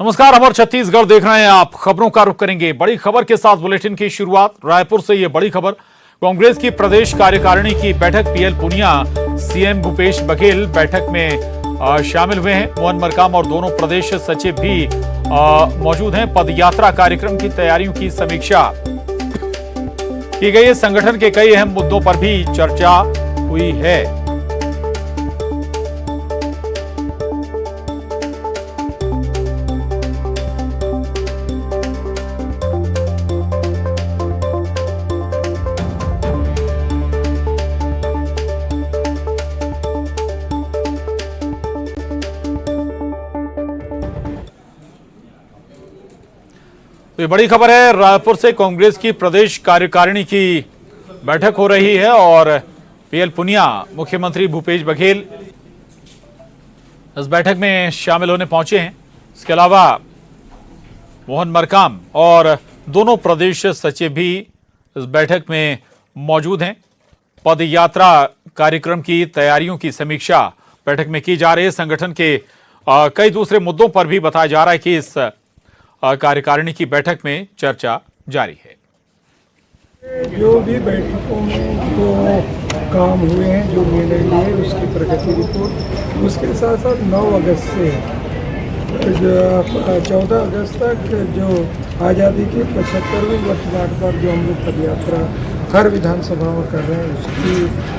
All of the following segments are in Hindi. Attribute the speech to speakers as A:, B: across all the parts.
A: नमस्कार, अमर छत्तीसगढ़ देख रहे हैं आप। खबरों का रुख करेंगे बड़ी खबर के साथ। बुलेटिन की शुरुआत रायपुर से। ये बड़ी खबर, कांग्रेस की प्रदेश कार्यकारिणी की बैठक। पीएल पुनिया, सीएम भूपेश बघेल बैठक में शामिल हुए हैं। मोहन मरकाम और दोनों प्रदेश सचिव भी मौजूद हैं। पदयात्रा कार्यक्रम की तैयारियों की समीक्षा की गई है। संगठन के कई अहम मुद्दों पर भी चर्चा हुई है। ये बड़ी खबर है, रायपुर से कांग्रेस की प्रदेश कार्यकारिणी की बैठक हो रही है और पीएल पुनिया, मुख्यमंत्री भूपेश बघेल इस बैठक में शामिल होने पहुंचे हैं। इसके अलावा मोहन मरकाम और दोनों प्रदेश सचिव भी इस बैठक में मौजूद हैं। पदयात्रा कार्यक्रम की तैयारियों की समीक्षा बैठक में की जा रही है। संगठन के कई दूसरे मुद्दों पर भी बताया जा रहा है कि इस कार्यकारिणी की बैठक में चर्चा जारी है।
B: जो भी बैठकों में जो काम हुए हैं, जो निर्णय लिए, उसकी प्रगति रिपोर्ट, उसके साथ साथ 9 अगस्त से 14 अगस्त तक जो आज़ादी की 75वीं वर्षगांठ पर जो हम लोग पदयात्रा हर विधानसभा में कर रहे हैं, उसके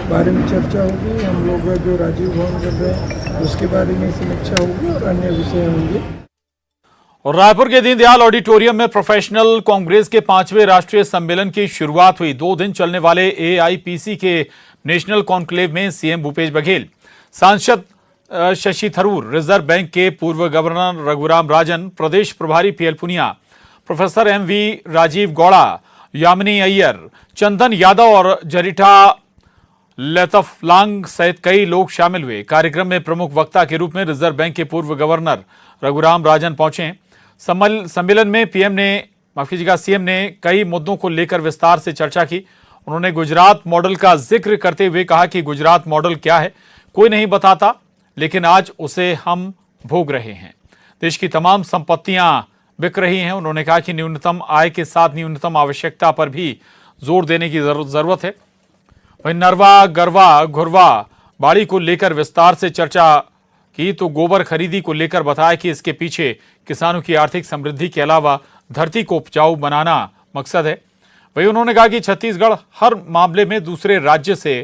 B: बारे में चर्चा होगी। हम लोग जो राजीव भवन कर रहे हैं उसके बारे में समीक्षा होगी और अन्य विषय होंगे।
A: और रायपुर के दीनदयाल ऑडिटोरियम में प्रोफेशनल कांग्रेस के 5वें राष्ट्रीय सम्मेलन की शुरुआत हुई। 2 दिन चलने वाले एआईपीसी के नेशनल कॉन्क्लेव में सीएम भूपेश बघेल, सांसद शशि थरूर, रिजर्व बैंक के पूर्व गवर्नर रघुराम राजन, प्रदेश प्रभारी P L Punia, professor M V Rajeev Gowda, Yamini Iyer, Chandan Yadav और जरीठा लेतफलांग सहित कई लोग शामिल हुए। कार्यक्रम में प्रमुख वक्ता के रूप में रिजर्व बैंक के पूर्व गवर्नर रघुराम राजन पहुंचे। सम्मेलन में सीएम ने कई मुद्दों को लेकर विस्तार से चर्चा की। उन्होंने गुजरात मॉडल का जिक्र करते हुए कहा कि गुजरात मॉडल क्या है कोई नहीं बताता, लेकिन आज उसे हम भोग रहे हैं। देश की तमाम संपत्तियां बिक रही हैं। उन्होंने कहा कि न्यूनतम आय के साथ न्यूनतम आवश्यकता पर भी जोर देने की जरूरत है। वहीं नरवा, गरवा, घुरवा बाड़ी को लेकर विस्तार से चर्चा की तो गोबर खरीदी को लेकर बताया कि इसके पीछे किसानों की आर्थिक समृद्धि के अलावा धरती को उपजाऊ बनाना मकसद है। वहीं उन्होंने कहा कि छत्तीसगढ़ हर मामले में दूसरे राज्य से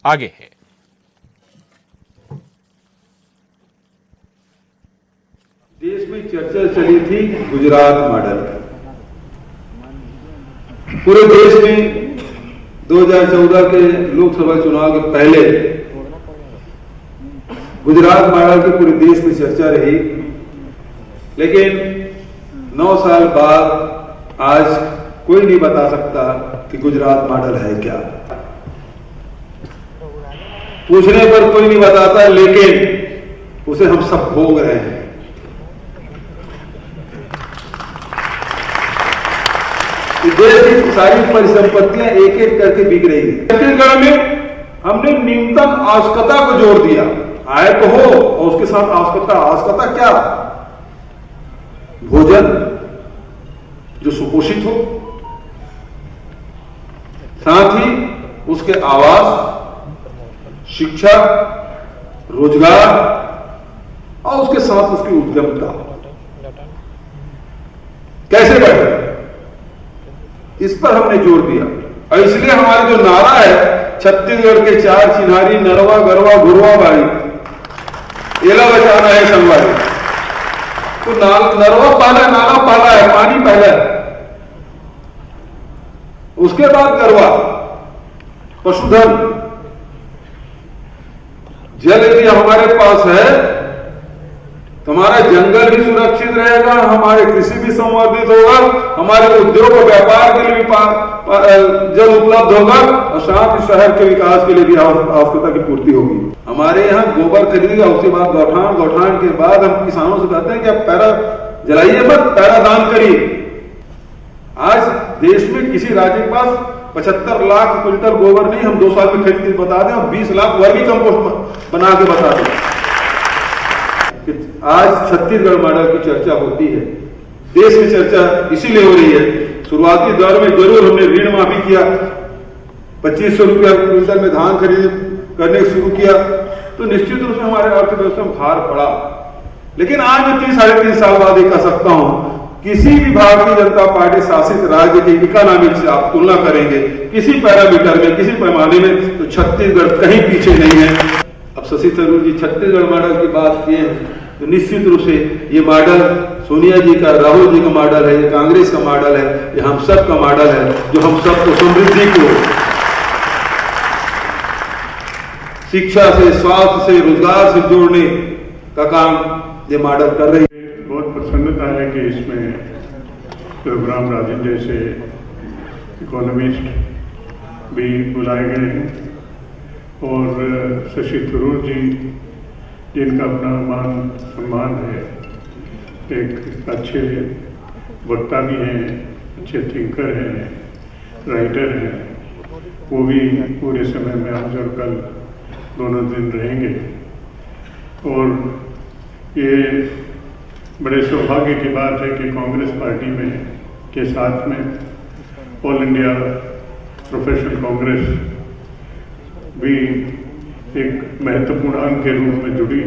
A: आगे है।
C: देश में चर्चा चली थी गुजरात मॉडल। पूरे देश में 2014 के लोकसभा चुनाव के पहले गुजरात मॉडल की पूरे देश में चर्चा रही, लेकिन 9 साल बाद आज कोई नहीं बता सकता कि गुजरात मॉडल है क्या। पूछने पर कोई नहीं बताता, लेकिन उसे हम सब भोग रहे हैं। देश की सारी परिसंपत्तियां एक एक करके बिक रही है। छत्तीसगढ़ में हमने न्यूनतम आवश्यकता को जोड़ दिया। आय तो हो और उसके साथ आवश्यकता क्या? भोजन जो सुपोषित हो, साथ ही उसके आवास, शिक्षा, रोजगार और उसके साथ उसकी उद्यमता कैसे बढ़े, इस पर हमने जोर दिया। और इसलिए हमारा जो नारा है, छत्तीसगढ़ के 4 चिन्हारी, नरवा, गरवा, घुरवा बाड़ी, एला बचाना है संगवारी। तो नरवा पहला, नाला पहला है, पानी पहला है, उसके बाद गरवा, पशुधन। जल यदि हमारे पास है तो हमारा जंगल भी सुरक्षित रहेगा, हमारे कृषि भी संवर्धित होगा, हमारे उद्योग और व्यापार के लिए भी जल उपलब्ध होगा और साथ ही शहर के विकास के लिए भी आवश्यकता की पूर्ति होगी। हमारे यहाँ गोबर खरीदेगा, उसके बाद गौठान के बाद हम किसानों से कहते हैं कि आप पैरा जलाइए मत, पैरा दान करिए। आज देश में किसी राज्य के पास 75 लाख क्विंटल गोबर नहीं, हम 2 साल में खरीद के बता दें, और 20 लाख वर्मी कंपोस्ट बना के बता दें। आज छत्तीसगढ़ मॉडल की चर्चा होती है। देश में चर्चा इसीलिए हो रही है, शुरुआती दौर में जरूर हमने ऋण माफी किया, 2500 रुपया क्विंटल में धान खरीद करने शुरू किया, तो निश्चित रूप से हमारे अर्थव्यवस्था में भार पड़ा। लेकिन आज मैं 3-3.5 साल बाद ये कह सकता हूं, किसी भी भारतीय जनता पार्टी शासित राज्य के इकोनॉमिक से आप तुलना करेंगे किसी पैरामीटर में, किसी पैमाने में, तो छत्तीसगढ़ कहीं पीछे नहीं है। अब शशि थरूर जी छत्तीसगढ़ मॉडल की बात किए हैं, तो निश्चित रूप से ये मॉडल सोनिया जी का, राहुल जी का मॉडल है, ये कांग्रेस का मॉडल है, ये हम सब का मॉडल है, जो हम सबको समृद्धि को, शिक्षा से, स्वास्थ्य से, रोजगार से जोड़ने का काम ये मॉडल कर रही है।
D: बहुत प्रसन्नता है कि इसमें रघुराम राजन जैसे इकोनॉमिस्ट भी बुलाए गए हैं और शशि थरूर जी, जिनका अपना मान सम्मान है, एक अच्छे वक्ता भी हैं, अच्छे थिंकर हैं, राइटर हैं, वो भी पूरे समय में आज और कल दोनों दिन रहेंगे। और ये बड़े सौभाग्य की बात है कि कांग्रेस पार्टी में के साथ में ऑल इंडिया प्रोफेशनल कांग्रेस भी एक महत्वपूर्ण अंग के रूप में जुड़ी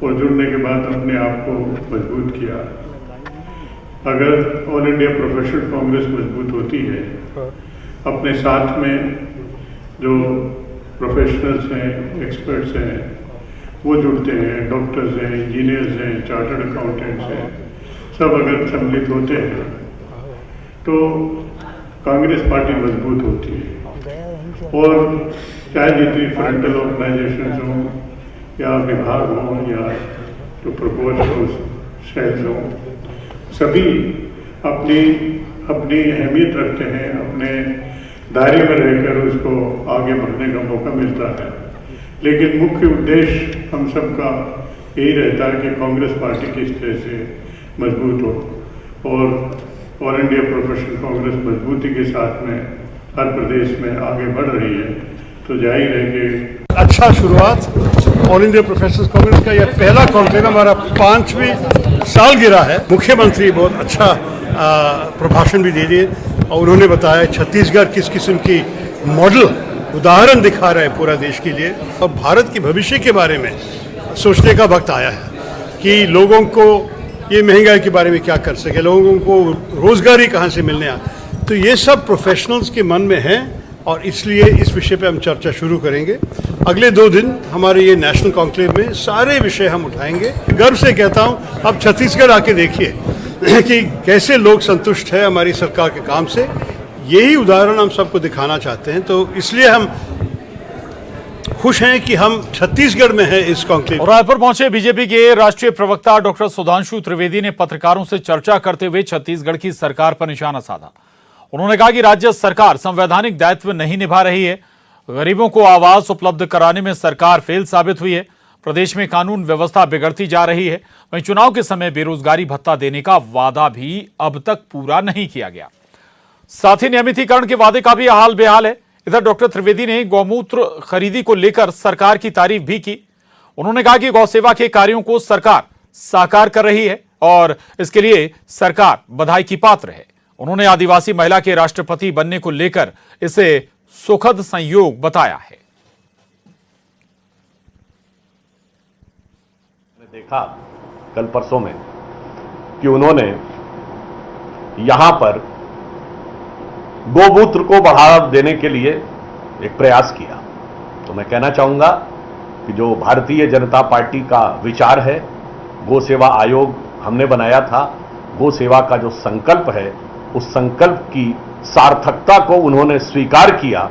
D: और जुड़ने के बाद अपने आप को मजबूत किया। अगर ऑल इंडिया प्रोफेशनल कांग्रेस मजबूत होती है, अपने साथ में जो प्रोफेशनल्स हैं, एक्सपर्ट्स हैं, वो जुड़ते हैं, डॉक्टर्स हैं, इंजीनियर्स हैं, चार्टर्ड अकाउंटेंट्स हैं, सब अगर सम्मिलित होते हैं तो कांग्रेस पार्टी मजबूत होती है। और चाहे जितनी फ्रंटल ऑर्गेनाइजेशन हों या विभाग हों या जो प्रपोज सेल्स हों, सभी अपनी अपनी अहमियत रखते हैं, अपने दायरे में रहकर उसको आगे बढ़ने का मौका मिलता है। लेकिन मुख्य उद्देश्य हम सबका यही रहता है कि कांग्रेस पार्टी किस तरह से मजबूत हो और ऑल इंडिया प्रोफेशनल कांग्रेस मजबूती के साथ में हर प्रदेश में आगे बढ़ रही है, तो जाहिर है कि
E: अच्छा शुरुआत ऑल इंडिया प्रोफेशनल कांग्रेस का यह पहला कॉन्क्लेव, हमारा 5वीं सालगिरह है। मुख्यमंत्री बहुत अच्छा प्रभाषण भी दे दिए और उन्होंने बताया छत्तीसगढ़ किस किस्म की मॉडल उदाहरण दिखा रहा है पूरा देश के लिए। और भारत के भविष्य के बारे में सोचने का वक्त आया है कि लोगों को ये महंगाई के बारे में क्या कर सके, लोगों को रोजगारी कहाँ से मिलने आ, तो ये सब प्रोफेशनल्स के मन में है और इसलिए इस विषय पे हम चर्चा शुरू करेंगे। अगले 2 दिन हमारे ये नेशनल कॉन्क्लेव में सारे विषय हम उठाएंगे। गर्व से कहता हूँ, अब छत्तीसगढ़ आके देखिए कि कैसे लोग संतुष्ट है हमारी सरकार के काम से। यही उदाहरण हम सबको दिखाना चाहते हैं, तो इसलिए हम खुश हैं कि हम छत्तीसगढ़ में हैं इस कॉन्क्लेव।
A: रायपुर पहुंचे बीजेपी के राष्ट्रीय प्रवक्ता डॉक्टर सुधांशु त्रिवेदी ने पत्रकारों से चर्चा करते हुए छत्तीसगढ़ की सरकार पर निशाना साधा। उन्होंने कहा कि राज्य सरकार संवैधानिक दायित्व नहीं निभा रही है, गरीबों को आवास उपलब्ध कराने में सरकार फेल साबित हुई है, प्रदेश में कानून व्यवस्था बिगड़ती जा रही है, वहीं चुनाव के समय बेरोजगारी भत्ता देने का वादा भी अब तक पूरा नहीं किया गया। साथ ही नियमितीकरण के वादे का भी हाल बेहाल है। इधर डॉक्टर त्रिवेदी ने गौमूत्र खरीदी को लेकर सरकार की तारीफ भी की। उन्होंने कहा कि गौसेवा के कार्यों को सरकार साकार कर रही है और इसके लिए सरकार बधाई की पात्र है। उन्होंने आदिवासी महिला के राष्ट्रपति बनने को लेकर इसे सुखद संयोग बताया है।
F: देखा कल परसों में कि उन्होंने यहां पर गोमूत्र को बढ़ावा देने के लिए एक प्रयास किया। तो मैं कहना चाहूंगा कि जो भारतीय जनता पार्टी का विचार है, गो सेवा आयोग हमने बनाया था, गो सेवा का जो संकल्प है, उस संकल्प की सार्थकता को उन्होंने स्वीकार किया,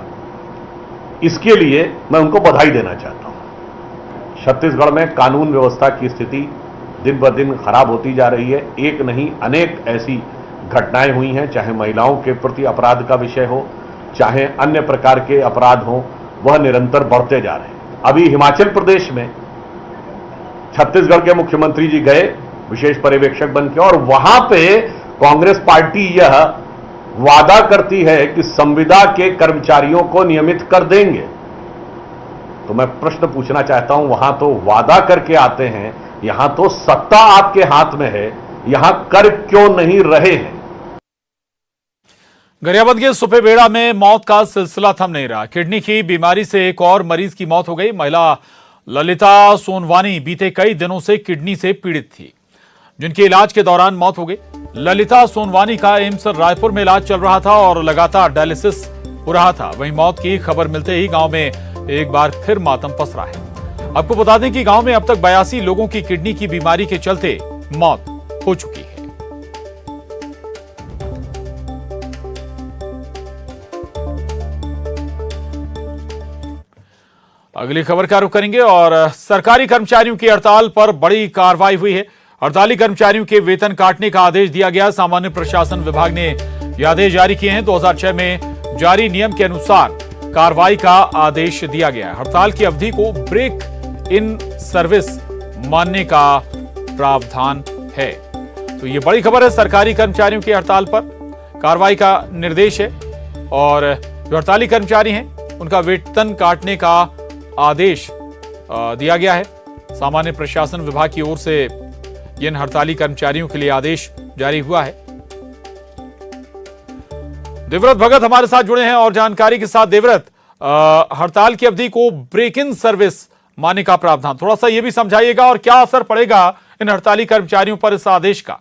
F: इसके लिए मैं उनको बधाई देना चाहता हूं। छत्तीसगढ़ में कानून व्यवस्था की स्थिति दिन ब दिन खराब होती जा रही है। एक नहीं अनेक ऐसी घटनाएं हुई हैं, चाहे महिलाओं के प्रति अपराध का विषय हो, चाहे अन्य प्रकार के अपराध हो, वह निरंतर बढ़ते जा रहे हैं। अभी हिमाचल प्रदेश में छत्तीसगढ़ के मुख्यमंत्री जी गए विशेष पर्यवेक्षक बनकर, और वहां पे कांग्रेस पार्टी यह वादा करती है कि संविदा के कर्मचारियों को नियमित कर देंगे। तो मैं प्रश्न पूछना चाहता हूं, वहां तो वादा करके आते हैं, यहां तो सत्ता आपके हाथ में है, यहां कर क्यों नहीं रहे हैं?
A: गरियाबंद के सुपेबेड़ा में मौत का सिलसिला थम नहीं रहा। किडनी की बीमारी से एक और मरीज की मौत हो गई। महिला ललिता सोनवानी बीते कई दिनों से किडनी से पीड़ित थी, जिनके इलाज के दौरान मौत हो गई। ललिता सोनवानी का एम्स रायपुर में इलाज चल रहा था और लगातार डायलिसिस हो रहा था। वहीं मौत की खबर मिलते ही गांव में एक बार फिर मातम पसरा है। आपको बता दें कि गांव में अब तक 82 लोगों की किडनी की बीमारी के चलते मौत हो चुकी है। अगली खबर का रुख करेंगे और सरकारी कर्मचारियों की हड़ताल पर बड़ी कार्रवाई हुई है। हड़ताली कर्मचारियों के वेतन काटने का आदेश दिया गया। सामान्य प्रशासन विभाग ने यह आदेश जारी किए हैं। 2006 में जारी नियम के अनुसार कार्रवाई का आदेश दिया गया है। हड़ताल की अवधि को ब्रेक इन सर्विस मानने का प्रावधान है। तो ये बड़ी खबर है, सरकारी कर्मचारियों की हड़ताल पर कार्रवाई का निर्देश है और जो हड़ताली कर्मचारी हैं उनका वेतन काटने का आदेश दिया गया है। सामान्य प्रशासन विभाग की ओर से इन हड़ताली कर्मचारियों के लिए आदेश जारी हुआ है। देवव्रत भगत हमारे साथ जुड़े हैं और जानकारी के साथ। देवव्रत, हड़ताल की अवधि को ब्रेक इन सर्विस मानने का प्रावधान, थोड़ा सा यह भी समझाइएगा और क्या असर पड़ेगा इन हड़ताली कर्मचारियों पर इस आदेश का?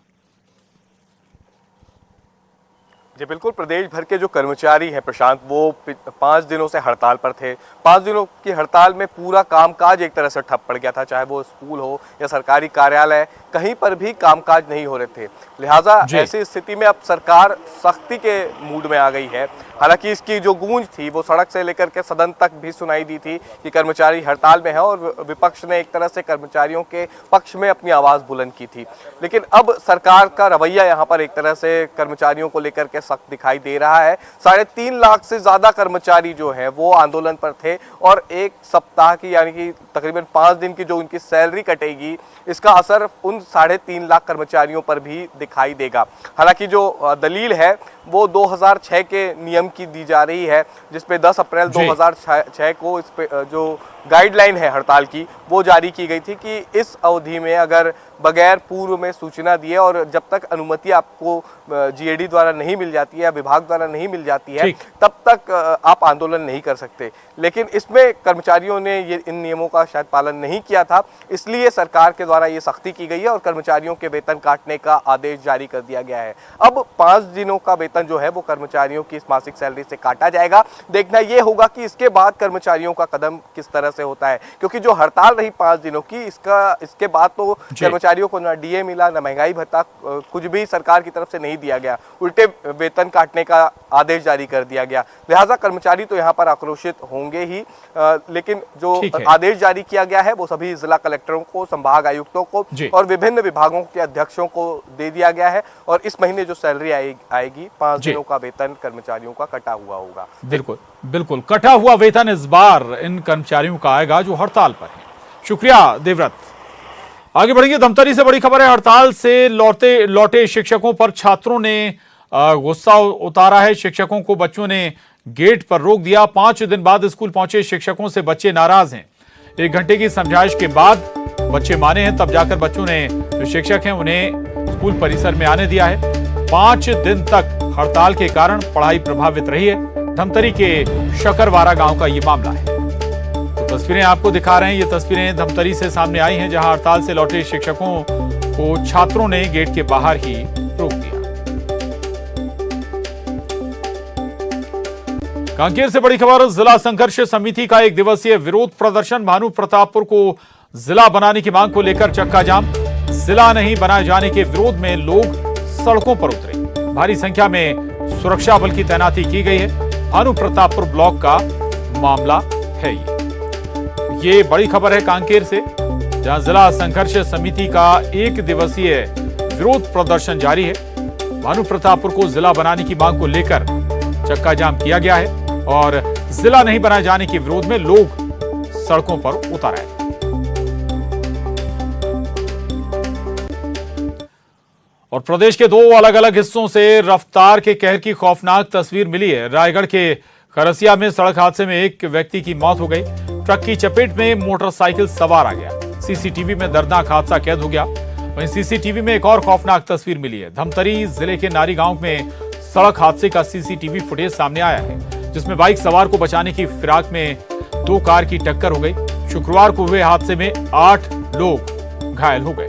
G: जी बिल्कुल, प्रदेश भर के जो कर्मचारी हैं प्रशांत, वो 5 दिनों से हड़ताल पर थे। 5 दिनों की हड़ताल में पूरा कामकाज एक तरह से ठप पड़ गया था, चाहे वो स्कूल हो या सरकारी कार्यालय, कहीं पर भी कामकाज नहीं हो रहे थे। लिहाजा ऐसी स्थिति में अब सरकार सख्ती के मूड में आ गई है। हालांकि इसकी जो गूंज थी वो सड़क से लेकर के सदन तक भी सुनाई दी थी कि कर्मचारी हड़ताल में है और विपक्ष ने एक तरह से कर्मचारियों के पक्ष में अपनी आवाज बुलंद की थी। लेकिन अब सरकार का रवैया यहाँ पर एक तरह से कर्मचारियों को लेकर के सख्त दिखाई दे रहा है। 3.5 लाख से ज्यादा कर्मचारी जो है वो आंदोलन पर थे और एक सप्ताह की यानी कि तकरीबन 5 दिन की जो उनकी सैलरी कटेगी, इसका असर उन 3.5 लाख कर्मचारियों पर भी दिखाई देगा। हालांकि जो दलील है वो 2006 के नियम की दी जा रही है, जिसपे 10 अप्रैल 2006 को इस पे जो गाइडलाइन है हड़ताल की वो जारी की गई थी कि इस अवधि में अगर बगैर पूर्व में सूचना दिए और जब तक अनुमति आपको जीएडी द्वारा नहीं मिल जाती है या विभाग द्वारा नहीं मिल जाती है तब तक आप आंदोलन नहीं कर सकते। लेकिन इसमें कर्मचारियों ने ये इन नियमों का शायद पालन नहीं किया था, इसलिए सरकार के द्वारा ये सख्ती की गई है और कर्मचारियों के वेतन काटने का आदेश जारी कर दिया गया है। अब 5 दिनों का वेतन जो है वो कर्मचारियों की इस मासिक सैलरी से काटा जाएगा। देखना ये होगा कि इसके बाद कर्मचारियों का कदम किस तरह से होता है, क्योंकि जो हड़ताल रही 5 दिनों की, इसके बाद तो कर्मचारियों को ना डीए मिला, ना महंगाई भत्ता, कुछ भी सरकार की तरफ से नहीं दिया गया, उल्टे वेतन काटने का आदेश जारी कर दिया गया। लिहाजा कर्मचारी तो यहाँ पर आक्रोशित होंगे ही, लेकिन जो आदेश जारी किया गया है वो सभी जिला कलेक्टरों को, संभाग आयुक्तों को और विभिन्न विभागों के अध्यक्षों को दे दिया गया है और इस महीने जो सैलरी आएगी 5 दिनों का वेतन कर्मचारियों का कटा हुआ होगा।
A: बिल्कुल बिल्कुल, कटा हुआ वेतन इस बार इन कर्मचारियों का आएगा जो हड़ताल पर है। शुक्रिया देवव्रत। आगे बढ़ेंगे, धमतरी से बड़ी खबर है। हड़ताल से लौटे शिक्षकों पर छात्रों ने गुस्सा उतारा है। शिक्षकों को बच्चों ने गेट पर रोक दिया। 5 दिन बाद स्कूल पहुंचे शिक्षकों से बच्चे नाराज हैं। 1 घंटे की समझाइश के बाद बच्चे माने हैं, तब जाकर बच्चों ने, जो शिक्षक हैं, उन्हें स्कूल परिसर में आने दिया है। 5 दिन तक हड़ताल के कारण पढ़ाई प्रभावित रही है। धमतरी के शकरवारा गांव का ये मामला है। तो तस्वीरें आपको दिखा रहे हैं। ये तस्वीरें धमतरी से सामने आई हैं, जहां हड़ताल से लौटे शिक्षकों को छात्रों ने गेट के बाहर ही रोक दिया। कांकेर से बड़ी खबर, जिला संघर्ष समिति का 1 दिवसीय विरोध प्रदर्शन। भानु प्रतापपुर को जिला बनाने की मांग को लेकर चक्का जाम। जिला नहीं बनाए जाने के विरोध में लोग सड़कों पर उतरे। भारी संख्या में सुरक्षा बल की तैनाती की गई है। भानु प्रतापपुर ब्लॉक का मामला है ये बड़ी खबर है कांकेर से, जहां जिला संघर्ष समिति का 1 दिवसीय विरोध प्रदर्शन जारी है। भानु प्रतापपुर को जिला बनाने की मांग को लेकर चक्का जाम किया गया है और जिला नहीं बनाए जाने के विरोध में लोग सड़कों पर उतर आए। और प्रदेश के 2 अलग अलग हिस्सों से रफ्तार के कहर की खौफनाक तस्वीर मिली है। रायगढ़ के खरसिया में सड़क हादसे में एक व्यक्ति की मौत हो गई। ट्रक की चपेट में मोटरसाइकिल सवार आ गया। सीसीटीवी में दर्दनाक हादसा कैद हो गया। वहीं सीसीटीवी में एक और खौफनाक तस्वीर मिली है। धमतरी जिले के नारी गांव में सड़क हादसे का सीसीटीवी फुटेज सामने आया है, जिसमें बाइक सवार को बचाने की फिराक में 2 कार की टक्कर हो गई। शुक्रवार को हुए हादसे में 8 लोग घायल हो गए।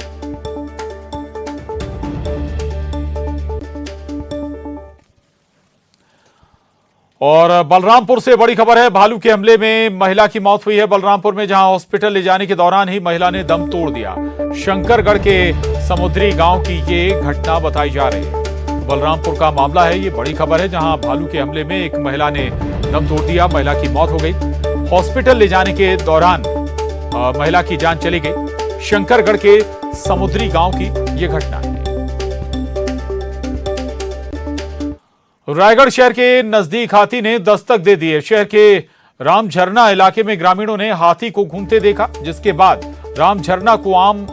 A: और बलरामपुर से बड़ी खबर है। भालू के हमले में महिला की मौत हुई है बलरामपुर में, जहां हॉस्पिटल ले जाने के दौरान ही महिला ने दम तोड़ दिया। शंकरगढ़ के समुद्री गांव की ये घटना बताई जा रही है। बलरामपुर का मामला है, ये बड़ी खबर है, जहां भालू के हमले में एक महिला ने दम तोड़ दिया, महिला की मौत हो गई। हॉस्पिटल ले जाने के दौरान महिला की जान चली गई। शंकरगढ़ के समुद्री गांव की ये घटना है। रायगढ़ शहर के नजदीक हाथी ने दस्तक दे दी है। शहर के रामझरना इलाके में ग्रामीणों ने हाथी को घूमते देखा, जिसके बाद रामझरना को आम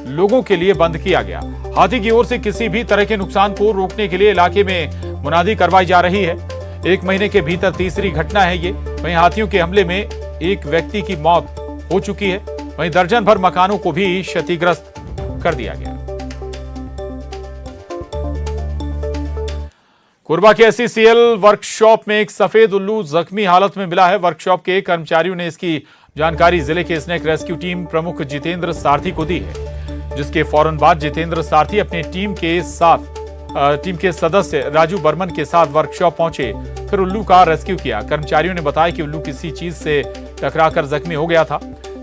A: लोगों के लिए बंद किया गया। हाथी की ओर से किसी भी तरह के नुकसान को रोकने के लिए इलाके में मुनादी करवाई जा रही है। 1 महीने के भीतर तीसरी घटना है ये। वहीं हाथियों के हमले में एक व्यक्ति की मौत हो चुकी है। वहीं दर्जन भर मकानों को भी क्षतिग्रस्त कर दिया गया। कोरबा के SCCL वर्कशॉप में एक सफेद उल्लू जख्मी हालत में मिला है। वर्कशॉप के कर्मचारियों ने इसकी जानकारी जिले के स्नेक रेस्क्यू टीम प्रमुख जितेंद्र सारथी को दी है, जिसके फौरन बाद जितेंद्र सारथी अपने टीम के सदस्य राजू बर्मन के साथ वर्कशॉप पहुंचे, फिर उल्लू का रेस्क्यू किया। कर्मचारियों ने बताया कि उल्लू किसी चीज से टकराकर जख्मी हो गया था,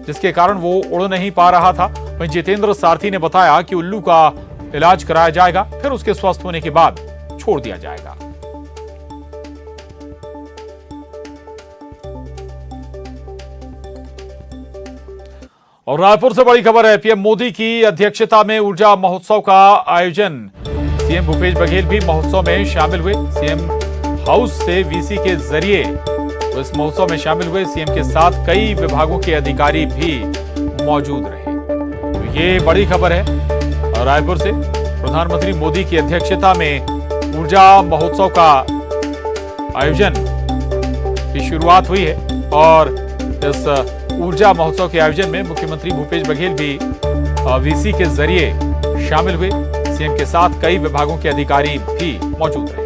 A: जिसके कारण वो उड़ नहीं पा रहा था। वहीं जितेंद्र सारथी ने बताया कि उल्लू का इलाज कराया जाएगा, फिर उसके स्वस्थ होने के बाद छोड़ दिया जाएगा। और रायपुर से बड़ी खबर है। पीएम मोदी की अध्यक्षता में ऊर्जा महोत्सव का आयोजन। सीएम भूपेश बघेल भी महोत्सव में शामिल हुए। सीएम हाउस से वीसी के जरिए इस महोत्सव में शामिल हुए। सीएम के साथ कई विभागों के अधिकारी भी मौजूद रहे। तो ये बड़ी खबर है। रायपुर से प्रधानमंत्री मोदी की अध्यक्षता में ऊर्जा महोत्सव का आयोजन की शुरुआत हुई है और इस ऊर्जा महोत्सव के आयोजन में मुख्यमंत्री भूपेश बघेल भी वीसी के जरिए शामिल हुए। सीएम के साथ कई विभागों के अधिकारी भी मौजूद रहे।